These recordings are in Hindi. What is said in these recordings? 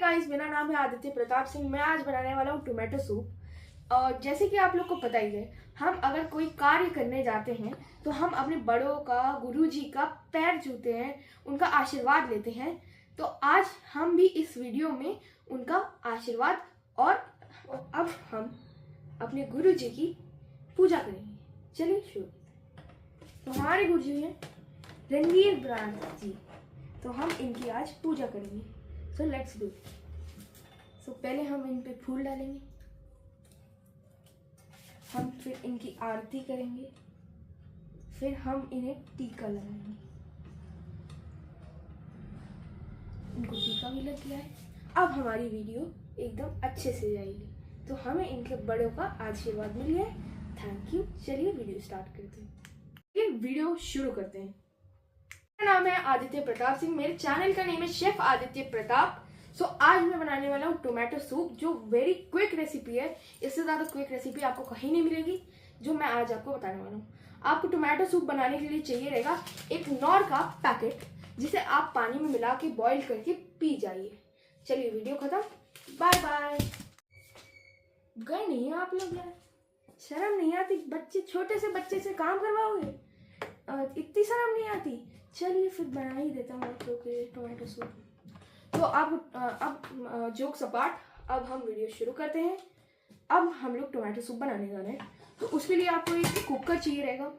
गाइस, मेरा नाम है आदित्य प्रताप सिंह। मैं आज बनाने वाला हूँ टोमेटो सूप। और जैसे कि आप लोग को पता ही है, हम अगर कोई कार्य करने जाते हैं तो हम अपने बड़ों का, गुरुजी का पैर छूते हैं, उनका आशीर्वाद लेते हैं। तो आज हम भी इस वीडियो में उनका आशीर्वाद और अब हम अपने गुरुजी की पूजा करेंगे। चलिए शुरू। तो हमारे गुरुजी हैं रणवीर ब्रांड जी, तो हम इनकी आज पूजा करेंगे। So let's do. सो पहले हम इन पे फूल डालेंगे, हम फिर इनकी आरती करेंगे, फिर हम इन्हें टीका लगाएंगे। इनको टीका भी लग गया है। अब हमारी वीडियो एकदम अच्छे से जाएगी। तो हमें इनके बड़ों का आशीर्वाद मिल गया है। Thank you. चलिए वीडियो स्टार्ट करते हैं। ये वीडियो शुरू करते हैं। मेरा नाम है आदित्य प्रताप सिंह। मेरे चैनल का नेम है शेफ आदित्य प्रताप। सो आज मैं बनाने वाला हूँ टोमेटो सूप, जो वेरी क्विक रेसिपी है। इससे ज़्यादा क्विक रेसिपी आपको कहीं नहीं मिलेगी जो मैं आज आपको बताने वाला हूँ। आपको टोमेटो सूप बनाने के लिए चाहिए रहेगा एक नॉर का पैकेट, जिसे आप पानी में मिला के बॉईल करके पी जाइए। चलिए वीडियो खत्म, बाय बाय। गए नहीं आप लोग यार, शर्म नहीं आती? बच्चे, छोटे से बच्चे से काम करवाओगे? इतनी शर्म नहीं आती? चलिए फिर बना ही देता हूँ आप लोग के लिए टोमेटो सूप। तो अब जोक सपाट, अब हम वीडियो शुरू करते हैं। अब हम लोग टोमेटो सूप बनाने जा रहे हैं। तो उसके लिए आपको एक कुकर चाहिए रहेगा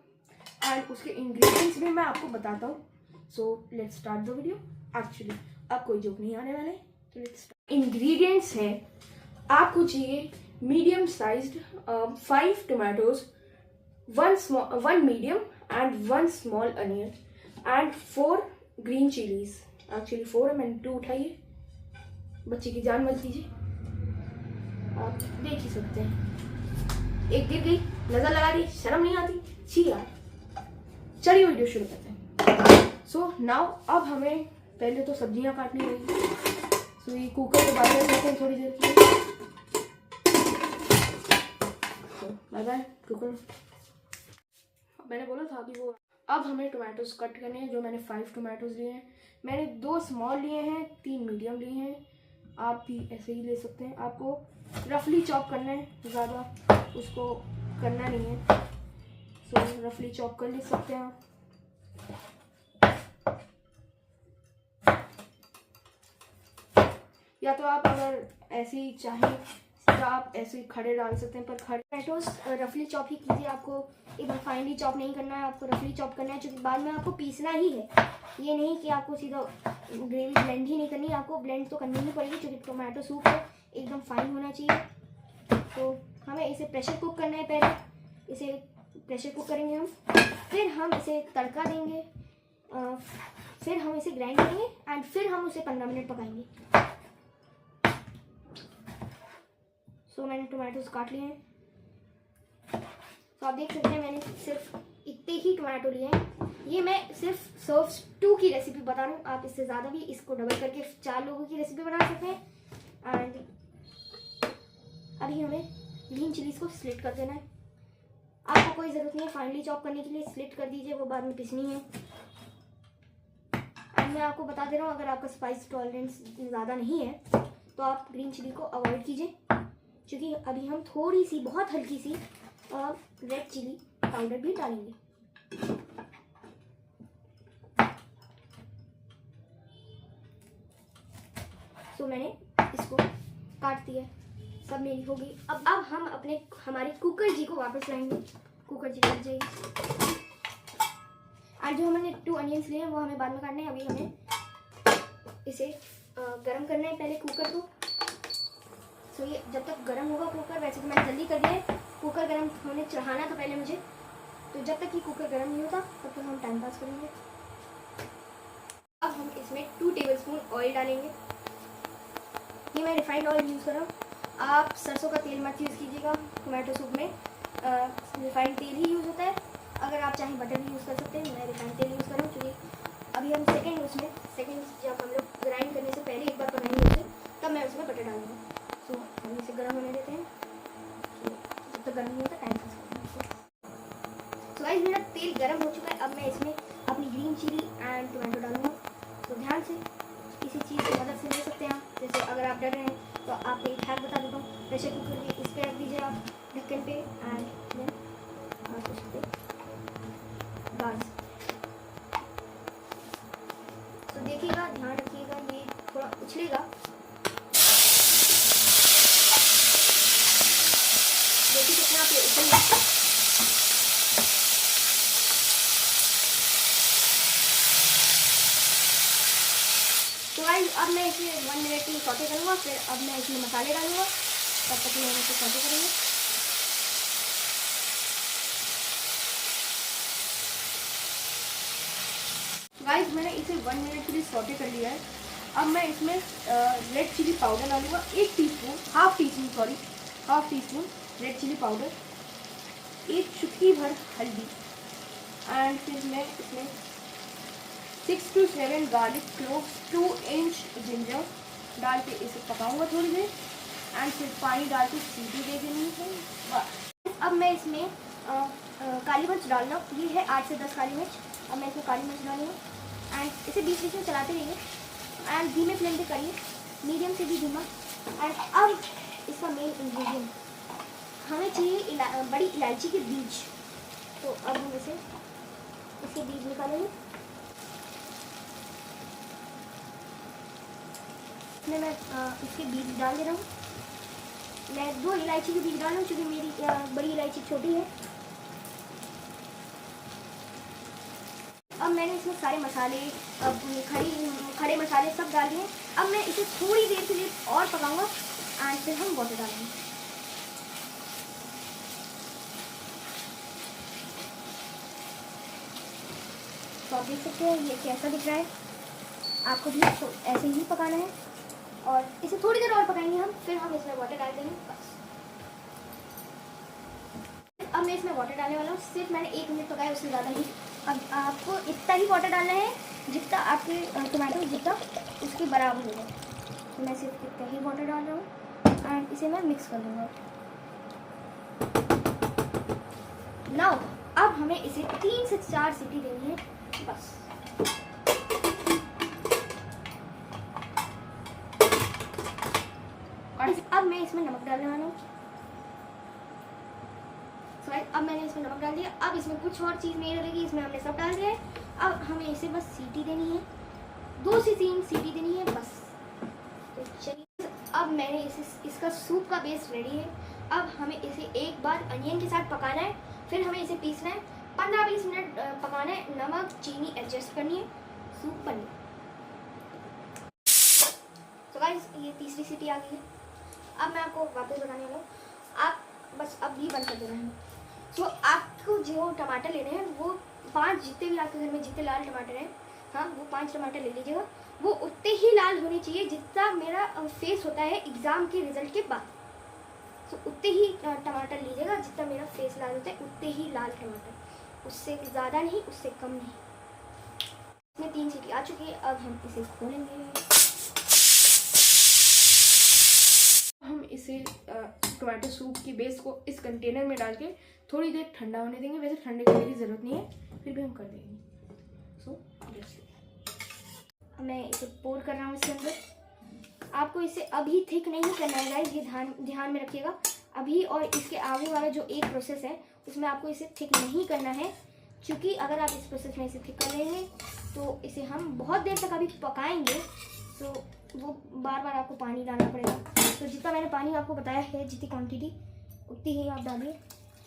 एंड उसके इंग्रेडिएंट्स भी मैं आपको बताता हूँ। So let's start the video. Actually अब कोई जोक नहीं आने वाले, तो लेट्स स्टार्ट। इंग्रेडिएंट्स है, आपको चाहिए medium sized 5 tomatoes, 1 medium and 1 small onion and 4 green chillies. Actually 4 है, मैंने 2 उठाई है। बच्चे की जान मत लीजिए, आप देख ही सकते हैं। एक गिर गई, नजर लगा दी, शर्म नहीं आती? छी यार। चलिए वीडियो शुरू करते हैं। सो नाउ अब हमें पहले तो सब्जियां काटनी होगी। सो ये कुकर को बाहर रखते हैं थोड़ी देर के लिए। Bye bye cooker. मैंने बोला था अभी वो। अब हमें टोमेटोज कट करने हैं, जो मैंने 5 टोमेटोज लिए हैं। मैंने 2 स्मॉल लिए हैं, 3 मीडियम लिए हैं। आप भी ऐसे ही ले सकते हैं। आपको रफली चॉप करना है, ज़्यादा उसको करना नहीं है। सो रफली चॉप कर ले सकते हैं आप। या तो आप अगर ऐसे ही चाहें तो आप ऐसे खड़े डाल सकते हैं, पर खड़े टोमेटोज रफली चॉप ही कीजिए। आपको एकदम फाइनली चॉप नहीं करना है, आपको रफली चॉप करना है, क्योंकि बाद में आपको पीसना ही है। ये नहीं कि आपको सीधा ग्रेवी ब्लेंड ही नहीं करनी, आपको ब्लेंड तो करनी ही पड़ेगी, क्योंकि टोमेटो सूप है, एकदम फाइन होना चाहिए। तो हमें इसे प्रेशर कुक करना है। पहले इसे प्रेशर कुक करेंगे हम, फिर हम इसे तड़का देंगे, फिर हम इसे ग्राइंड करेंगे एंड फिर हम उसे 15 मिनट पकाएंगे। सो मैंने टोमेटोज काट लिए हैं। तो आप देख सकते हैं मैंने सिर्फ इतने ही टोमेटो लिए हैं। ये मैं सिर्फ सर्व 2 की रेसिपी बता रहा हूँ। आप इससे ज़्यादा भी इसको डबल करके 4 लोगों की रेसिपी बना सकते हैं। एंड अभी हमें ग्रीन चिलीज को स्लिट कर देना है। आपको कोई ज़रूरत नहीं है फाइनली चॉप करने के लिए, स्लिट कर दीजिए, वो बाद में पिसनी है। एंड मैं आपको बता दे रहा हूँ, अगर आपका स्पाइस टॉलरेंस ज़्यादा नहीं है तो आप ग्रीन चिली को अवॉइड कीजिए, क्योंकि अभी हम थोड़ी सी, बहुत हल्की सी रेड चिली पाउडर भी डालेंगे। सो मैंने इसको काट दिया, सब मेरी हो गई। अब हम हमारे कुकर जी को वापस लाएंगे। कुकर जी लग जाएगी। और जो हमने 2 अनियंस लिए हैं वो हमें बाद में काटने हैं। अभी हमें इसे गरम करना है पहले कुकर को। सो ये जब तक गर्म होगा कुकर, वैसे तो मैंने जल्दी कर दिया है, कुकर गर्म होने चढ़ाना था पहले मुझे। तो जब तक कि कुकर गर्म नहीं होता तब तक हम टाइम पास करेंगे। अब हम इसमें 2 टेबलस्पून ऑयल डालेंगे। ये मैं रिफाइंड ऑयल यूज़ कर रहा हूँ। आप सरसों का तेल मत यूज़ कीजिएगा टोमेटो सूप में, रिफाइंड तेल ही यूज़ होता है। अगर आप चाहें बटर भी यूज़ कर सकते हैं, मैं रिफाइंड तेल यूज़ कर रहा हूँ। क्योंकि अभी हम सेकेंड जब हम लोग ग्राइंड करने से पहले एक बार बनाएंगे उसे, तब मैं उसमें बटर डालूंगा। सो हम इसे गर्म होने देते हैं। जब तक गर्म नहीं होता टाइम पास करेंगे। सो गाइस, मेरा तेल गर्म हो चुका है। अब मैं इसमें अपनी ग्रीन चिली एंड टोमेटो डालूंगा। तो ध्यान से किसी चीज़ की मदद से ले सकते हैं आप, जैसे अगर अगर आप डर रहे हैं तो आप एक हैक बता देता हूँ। प्रेशर कुकर में इस पर रख दीजिए आप ढक्कन पे एंड देन आप उस पर गैस। तो देखिएगा, ध्यान रखिएगा, ये थोड़ा उछलेगा। देखिए कितना आप ये उछल रहा है। तो गाइस अब मैं इसे 1 मिनट के लिए सौटे करूँगा, फिर अब मैं इसमें मसाले डालूँगा, तब तक हम इसे सौटे करेंगे। गाइस मैंने इसे 1 मिनट के लिए सौटे कर लिया है। अब मैं इसमें रेड चिली पाउडर डालूँगा, half teaspoon red chilli powder, एक चुटकी भर हल्दी एंड फिर मैं इसमें 6 to 7 garlic cloves, 2 inch ginger डाल के इसे पकाऊंगा थोड़ी देर एंड फिर पानी डाल के सीटी दे देनी है बस। अब मैं इसमें काली मिर्च डालना, ये है 8 से 10 काली मिर्च। अब मैं इसमें काली मिर्च डालूँगा एंड इसे बीच बीच में चलाते रहिए एंड धीमे फ्लेम पे करिए, मीडियम से भी धीमा। एंड अब इसका मेन इंग्रेडिएंट हमें चाहिए बड़ी इलायची के बीज। तो अब हम इसके बीज निकालेंगे। इसमें मैं इसके बीज डाल दे रहा हूँ। मैं 2 इलायची के बीज डाल रहा हूँ क्योंकि मेरी बड़ी इलायची छोटी है। अब मैंने इसमें सारे मसाले, खड़े मसाले सब डाल दिए। अब मैं इसे थोड़ी देर के लिए और पकाऊंगा एंड फिर हम वाटर डालेंगे। तो आप देख सकते हैं ये कैसा दिख रहा है। आपको भी तो ऐसे ही पकाना है और इसे थोड़ी देर और पकाएंगे हम, फिर हम इसमें वाटर डाल देंगे बस। अब मैं इसमें वाटर डालने वाला हूँ। सिर्फ मैंने 1 मिनट पकाया, उससे ज़्यादा ही। अब आपको इतना ही वाटर डालना है जितना आपके टमाटो जितना उसके बराबर होगा। तो मैं सिर्फ इतना ही वाटर डाल रहा हूँ एंड इसे मैं मिक्स कर दूँगा। नाउ अब हमें इसे 3 से 4 सीटी देनी है बस। अब मैं इसमें नमक डालने वाला हूँ। अब मैंने इसमें नमक डाल दिया। अब इसमें कुछ और चीज़ नहीं लगेगी, इसमें हमने सब डाल दिया है। अब हमें इसे बस सीटी देनी है, 2 से 3 सीटी देनी है बस। तो चलिए, अब मैंने इसका सूप का बेस रेडी है। अब हमें इसे एक बार अनियन के साथ पकाना है, फिर हमें इसे पीसना है, 15-20 मिनट पकाना है। नमक चीनी एडजस्ट करनी है, सूप बननी। तो गाइस ये तीसरी सीटी आ गई है। अब मैं आपको वापस बताने वाला हूँ, आप बस अब भी बंद कर देना है। तो आपको जो टमाटर लेने हैं वो 5, जितने भी आपके घर में जितने लाल टमाटर हैं, हाँ वो 5 टमाटर ले लीजिएगा। वो उतने ही लाल होने चाहिए जितना मेरा फेस होता है एग्ज़ाम के रिजल्ट के बाद। तो उतने ही टमाटर लीजिएगा जितना मेरा फेस लाल होता है, उतने ही लाल टमाटर, उससे ज़्यादा नहीं, उससे कम नहीं। इसमें 3 सीटी आ चुकी है। अब हम इसे खोलेंगे। हम इसे टोमेटो सूप की बेस को इस कंटेनर में डाल के थोड़ी देर ठंडा होने देंगे। वैसे ठंडे करने की ज़रूरत नहीं है, फिर भी हम कर देंगे। सो मैं इसे पोर कर रहा हूँ इसके अंदर। आपको इसे अभी थिक नहीं करना है गाइस, ये ध्यान में रखिएगा। अभी और इसके आगे वाला जो एक प्रोसेस है उसमें आपको इसे थिक नहीं करना है, क्योंकि अगर आप इस प्रोसेस में इसे थिक कर लेंगे तो इसे हम बहुत देर तक अभी पकाएंगे, तो वो बार बार आपको पानी डालना पड़ेगा। तो जितना मैंने पानी आपको बताया है, जितनी क्वांटिटी उतनी ही आप डालिए,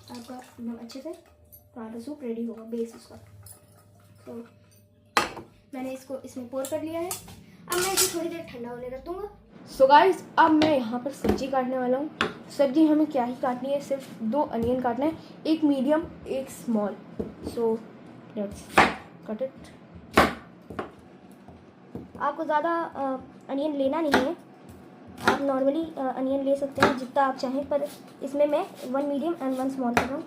आपका अच्छे से टमाटो सूप रेडी होगा बेस उसका। तो मैंने इसको इसमें पोर कर लिया है। अब मैं इसे थोड़ी देर ठंडा होने रख दूँगा। सो गाइस अब मैं यहाँ पर सब्जी काटने वाला हूँ। सब्जी हमें क्या ही काटनी है, सिर्फ 2 अनियन काटना है, एक मीडियम एक small. So let's cut it. आपको ज़्यादा अनियन लेना नहीं है, आप नॉर्मली अनियन ले सकते हैं जितना आप चाहें, पर इसमें मैं 1 मीडियम एंड 1 स्मॉल कर रहा हूँ।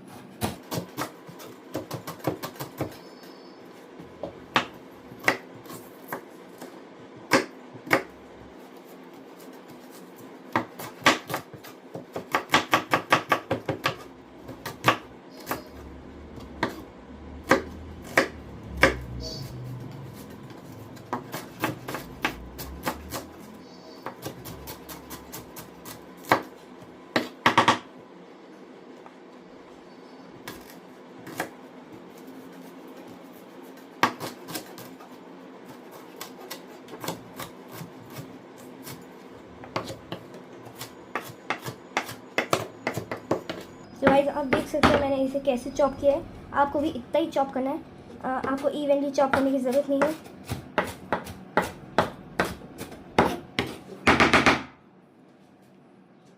तो गाइस आप देख सकते हैं मैंने इसे कैसे चॉप किया है। आपको भी इतना ही चॉप करना है, आपको इवनली चॉप करने की ज़रूरत नहीं है।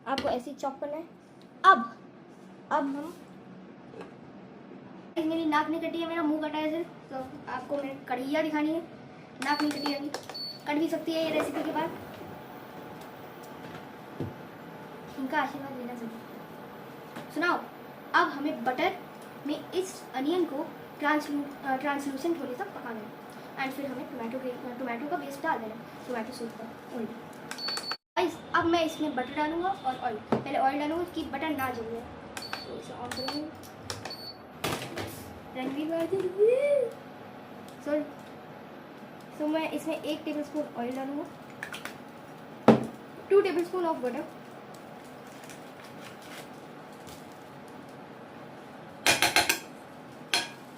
आपको ऐसे ही चॉप करना है। अब हम, मेरी नाक नहीं कटी है, मेरा मुंह कटा है सिर्फ, तो आपको मेरी कढ़ैया दिखानी है। नाक नहीं कटी है, अभी कट भी सकती है ये रेसिपी के बाद। इनका आशीर्वाद लेना जरूर। सुनाओ, अब हमें बटर में इस अनियन को ट्रांसलूसेंट होने तक पकाना है एंड फिर हमें टोमेटो का पेस्ट डाल देना है, टोमेटो सूप का ऑयल। गाइस अब मैं इसमें बटर डालूंगा और ऑयल। पहले ऑयल डालूंगा कि बटर ना जल जाए, तो इसे ऑन करूँगी। सॉरी, तो मैं इसमें 1 टेबलस्पून ऑयल डालूंगा, 2 tablespoon of butter,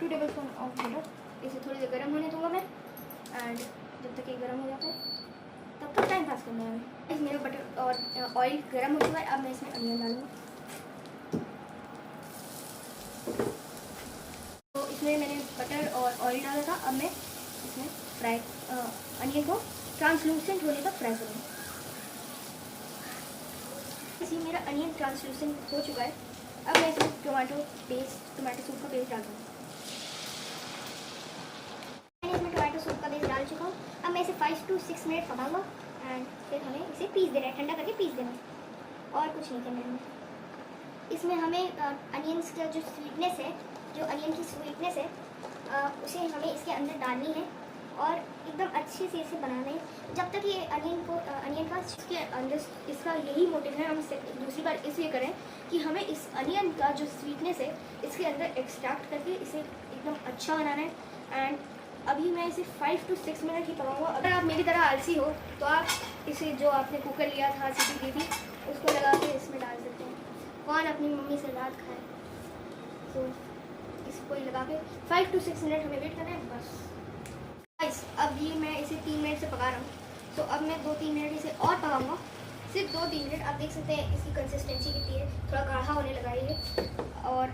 2 tablespoon of butter. इसे थोड़ी देर गर्म होने दूंगा मैं, एंड जब तक ये गर्म हो जाता है तब तक टाइम पास करना है। इस मेरा बटर और ऑयल गर्म हो चुका है। अब मैं इसमें अनियन डालूंगा। तो इसमें मैंने बटर और ऑयल डाला था। अब मैं इसमें फ्राई अनियन को ट्रांसलूसेंट होने तक फ्राई करूँगा। इसी मेरा अनियन ट्रांसलूसेंट हो चुका है। अब मैं इसमें टोमेटो सूप का पेस्ट डालूँगा। मैंने इसमें टोमेटो सूप का पेस्ट डाल चुका हूँ। अब मैं इसे 5 to 6 मिनट पकाऊंगा एंड फिर हमें इसे पीस देना है, ठंडा करके पीस देना है और कुछ नहीं करना है। इसमें हमें अनियंस का जो स्वीटनेस है, जो अनियन की स्वीटनेस है, उसे हमें इसके अंदर डालनी है और एकदम अच्छे से इसे बनाना है जब तक ये अनियन का इसके अंदर, इसका यही मोटिव है। हम दूसरी बार इसलिए करें कि हमें इस अनियन का जो स्वीटनेस है इसके अंदर एक्सट्रैक्ट करके इसे एकदम अच्छा बनाना है। एंड अभी मैं इसे 5 to 6 मिनट ही पकाऊंगा। अगर आप मेरी तरह आलसी हो तो आप इसे, जो आपने कुकर लिया था, सीटी दी थी, उसको लगा के इसमें डाल सकते हैं। कौन अपनी मम्मी से दाद खाए, तो इसको ही लगा के 5 to 6 मिनट हमें वेट करना है बस। गाइस अब ये मैं इसे 3 मिनट से पका रहा हूँ, तो अब मैं 2-3 मिनट इसे और पकाऊंगा, सिर्फ 2-3 मिनट। आप देख सकते हैं इसकी कंसिस्टेंसी कितनी है, थोड़ा गाढ़ा होने लगा है ये। और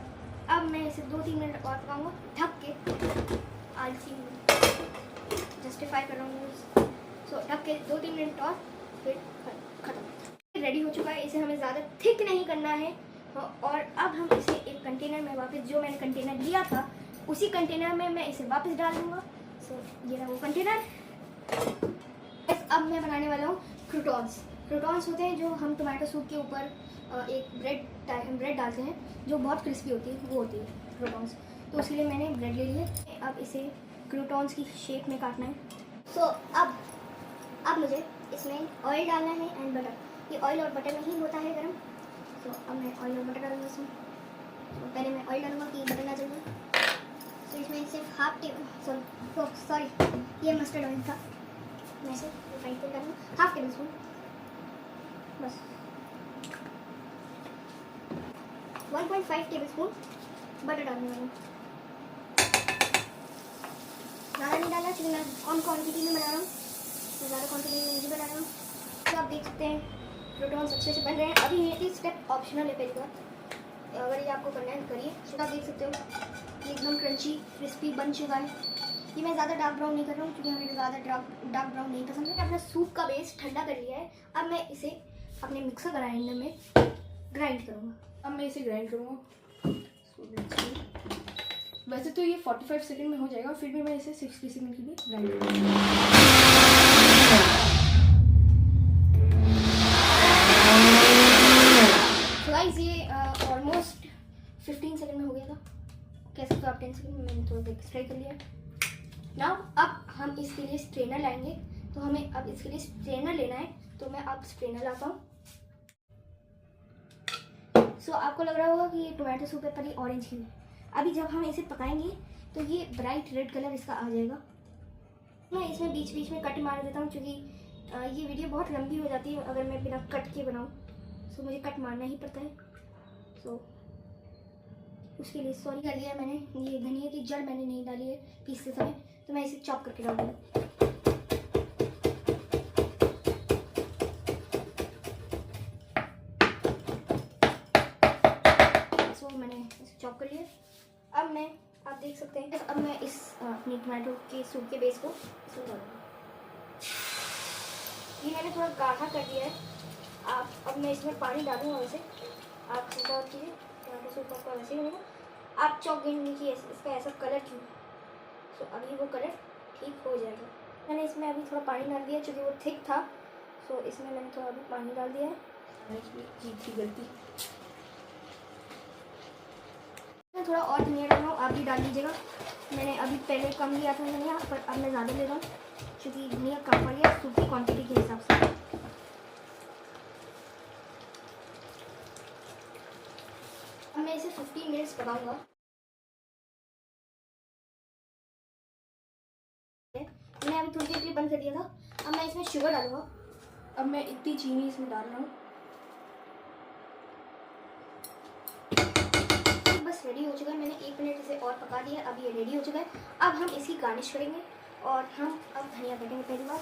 अब मैं इसे 2-3 मिनट और पकाऊंगा ढक के। आलसी जस्टिफाई कर रहा हूँ, सो ढक के 2-3 मिनट और फिर खत्म। रेडी हो चुका है। इसे हमें ज़्यादा थिक नहीं करना है। और अब हम इसे एक कंटेनर में वापस, जो मैंने कंटेनर लिया था उसी कंटेनर में मैं इसे वापस डाल दूँगा। सो ये रहा वो कंटेनर। अब मैं बनाने वाला हूँ क्रूटॉन्स होते हैं जो हम टोमेटो सूप के ऊपर एक ब्रेड डालते हैं, जो बहुत क्रिस्पी होती है, वो होती है क्रूटॉन्स। तो उसके लिए मैंने ब्रेड ले लिया। अब इसे क्रूटॉन्स की शेप में काटना है। सो अब मुझे इसमें ऑयल डालना है एंड बटर। ये ऑयल और बटर में ही होता है गर्म। तो अब मैं ऑयल और बटर डालूंगा इसमें। तो पहले मैं ऑयल डालूंगा कि बटर ना जले। तो इसमें सिर्फ सॉरी ये मस्टर्ड ऑयल था, मैं इसे रिफाइंड तेल डालूंगा 1/2 टेबल स्पून बस। 1.5 टेबल स्पून बटर डालने वाला हूँ। ज़्यादा नहीं डालना क्योंकि मैं कम क्वान्टिटी में बना रहा हूँ, तो ज़्यादा क्वान्टिटी में नहीं बना रहा हूँ। तो आप देख सकते हैं क्रूटॉन्स अच्छे से बन रहे हैं। अभी ये स्टेप ऑप्शनल है, पहली बार अगर ये आपको करना है करिए। तो आप देख सकते हो ये एकदम क्रंची क्रिस्पी बन चुका है। ये मैं ज़्यादा डार्क ब्राउन नहीं कर रहा हूँ क्योंकि हमें ज़्यादा डार्क ब्राउन नहीं पसंद है। अपना सूप का बेस ठंडा कर लिया है। अब मैं इसे अपने मिक्सर ग्राइंडर में ग्राइंड करूँगा। अब मैं इसे ग्राइंड करूँगा। वैसे तो ये 45 सेकंड में हो जाएगा, फिर भी मैं इसे 60 सेकंड के लिए ग्राइंड करूँगा। तो गाइस ये ऑलमोस्ट 15 सेकंड में हो गया था। कैसे तो आप 10 सेकंड में मैंने थोड़ा एक्सट्रा कर लिया। नाउ अब हम इसके लिए स्ट्रेनर लाएंगे। तो हमें अब इसके लिए स्ट्रेनर लेना है, तो मैं अब स्ट्रेनर लाता हूँ। सो आपको लग रहा होगा कि ये टोमेटो सूप है पर ये ऑरेंज ही है। अभी जब हम इसे पकाएंगे तो ये ब्राइट रेड कलर इसका आ जाएगा। मैं इसमें बीच बीच में कट मार देता हूँ क्योंकि ये वीडियो बहुत लंबी हो जाती है अगर मैं बिना कट के बनाऊँ। सो मुझे कट मारना ही पड़ता है। सो उसके लिए सॉरी कर लिया मैंने। ये धनिया की जड़ मैंने नहीं डाली है पीसते समय, तो मैं इसे चॉप करके डाल दूँगी। मैं आप देख सकते हैं। अब मैं इस अपनी टमाटो के सूप के बेस को इसमें डालूंगी। ये मैंने थोड़ा गाढ़ा कर दिया है। अब मैं इसमें पानी डालूंगा। वैसे आप चिंता मत कीजिए, टमाटो सूप आपका वैसे ही बनेगा। आप चौक गेंद की इसका ऐसा कलर क्यों, तो अभी वो कलर ठीक हो जाएगा। मैंने इसमें अभी थोड़ा पानी डाल दिया क्योंकि वो थिक था, तो इसमें मैंने थोड़ा अभी पानी डाल दिया है। की थी गलती। मैं थोड़ा और धनिया डाल रहा हूँ, आप भी डाल लीजिएगा। मैंने अभी पहले कम लिया था धनिया, पर अब मैं ज़्यादा ले रहा हूँ क्योंकि धनिया कम पड़ गया सूप की क्वान्टिटी के हिसाब से। अब मैं इसे 15 मिनट्स पकाऊंगा। मैंने अभी थोड़ी देर के लिए बंद कर दिया था। अब मैं इसमें शुगर डालूंगा। अब मैं इतनी चीनी इसमें डाल रहा हूँ। बस रेडी हो चुका है। मैंने 1 मिनट इसे और पका दिया। अब ये रेडी हो चुका है। अब हम इसकी गार्निश करेंगे और हम अब धनिया काटेंगे। पहली बार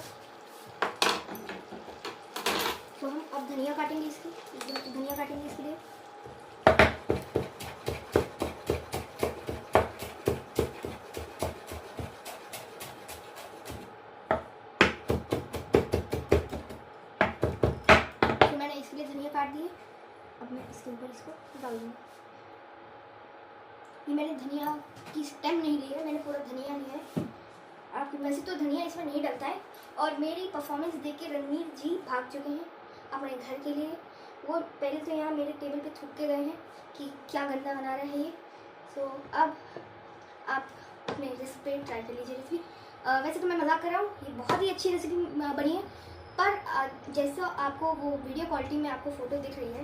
तो हम अब धनिया काटेंगे इसके लिए। तो मैंने इसके लिए धनिया काट दिए। अब मैं इसके ऊपर इसको डाल दूँगी। ये मैंने धनिया की स्टेम नहीं ली है, मैंने पूरा धनिया लिया है। आप वैसे तो धनिया इसमें नहीं डलता है। और मेरी परफॉर्मेंस देख के रणवीर जी भाग चुके हैं अपने घर के लिए। वो पहले तो यहाँ मेरे टेबल पे थूक के गए हैं कि क्या गंदा बना रहा है ये। सो अब आप अपने रेसिपी ट्राई कर लीजिए रेसिपी। वैसे तो मैं मजाक कर रहा हूँ, ये बहुत ही अच्छी रेसिपी बनी है। पर जैसा आपको वो वीडियो क्वालिटी में आपको फ़ोटो दिख रही है,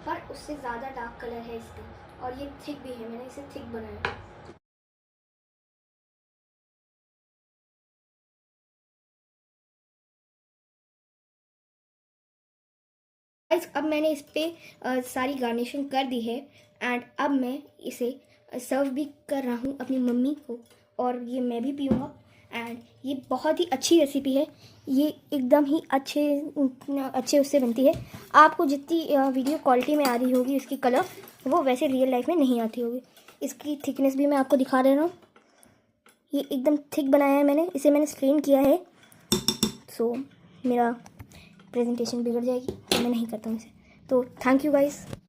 पर उससे ज़्यादा डार्क कलर है इसका और ये थिक भी है। मैंने इसे थिक बनाया। अब मैंने इस पर सारी गार्निशिंग कर दी है एंड अब मैं इसे सर्व भी कर रहा हूँ अपनी मम्मी को और ये मैं भी पीऊँगा। एंड ये बहुत ही अच्छी रेसिपी है। ये एकदम ही अच्छे उससे बनती है। आपको जितनी वीडियो क्वालिटी में आ रही होगी इसकी कलर, वो वैसे रियल लाइफ में नहीं आती होगी। इसकी थिकनेस भी मैं आपको दिखा दे रहा हूँ। ये एकदम थिक बनाया है मैंने, इसे मैंने स्ट्रेन किया है। सो मेरा प्रेजेंटेशन बिगड़ जाएगी तो मैं नहीं करता हूँ इसे। तो थैंक यू गाइस।